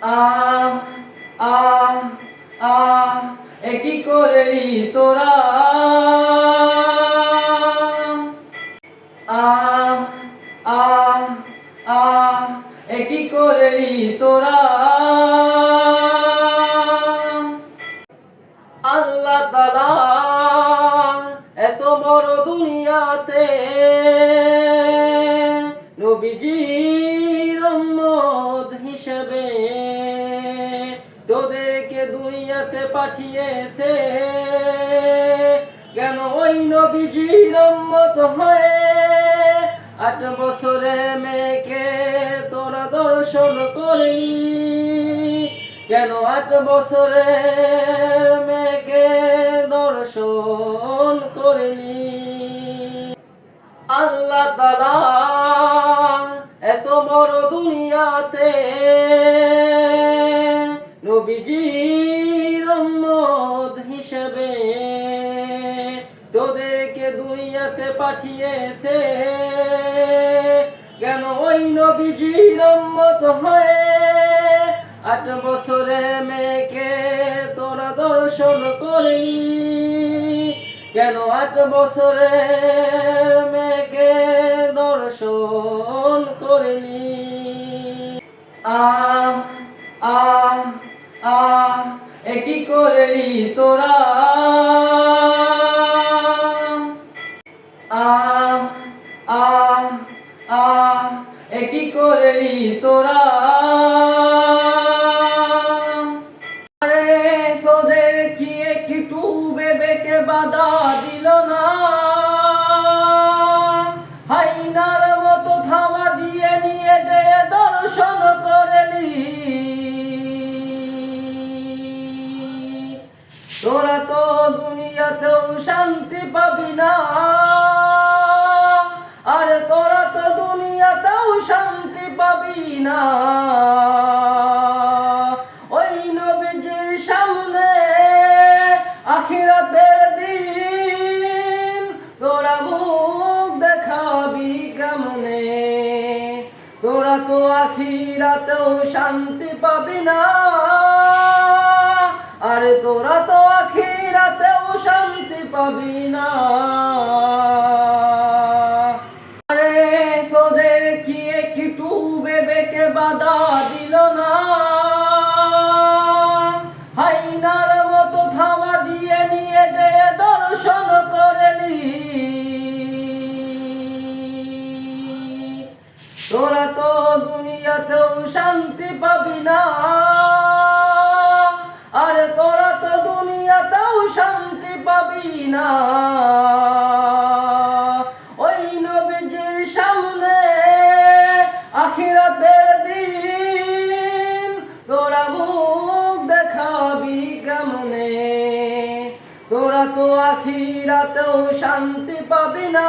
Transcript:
আহ আহ আহ কি করলি তোরা, আহ আহ আহ কি করলি তোরা। আল্লাহ তাআলা এত বড় দুনিয়াতে নবীজির উম্মত হিসেবে তোদেরকে দুনিয়াতে পাঠিয়েছে, কেন ওই নবীজির উম্মত হয়ে 8 বছরের মেয়েকে তোরা দর্শন করলি, কেন 8 বছরের মেয়েকে দর্শন করলি। আল্লাহ তাআলা এত বড় দুনিয়াতে নবীজির উম্মত হিসেবে তোদেরকে দুনিয়াতে পাঠিয়েছে, কেন ওই নবীজির উম্মত হয়ে 8 বছরের মেয়েকে তোরা দর্শন করলি, কেন 8 বছরের মেয়েকে দর্শন করলি। আহ আহ আহ কি করলি তোরা, আহ আহ আহ কি করলি তোরা। আরে তোদের কি একটু বিবেকে বাধা দিল না, হাইনার মতো থাবা দিয়ে নিয়ে যে দর্শন করলি। তোরা তো দুনিয়াতেও শান্তি পাবি না, আরে তোরা তো দুনিয়াতেও শান্তি পাবি না। ওই নবীজির সামনে আখিরাতের দিন তোরা মুখ দেখাবি কেমনে, তোরা তো আখিরাতেও শান্তি পাবি না, আরে তোরা তো আখিরাতেও শান্তি পাবি না। আরে তোদের কি একটু বিবেকে বাধা দিল না, হাইনার মতো থাবা দিয়ে নিয়ে যে দর্শন করলি। তোরা তো দুনিয়াতেও শান্তি পাবি না, আরে তোরা তো দুনিয়াতেও শান্তি পাবি না। ওই নবীজির সামনে আখিরাতের দিন তোরা মুখ দেখাবি কেমনে, তোরা তো আখিরাতেও শান্তি পাবি না।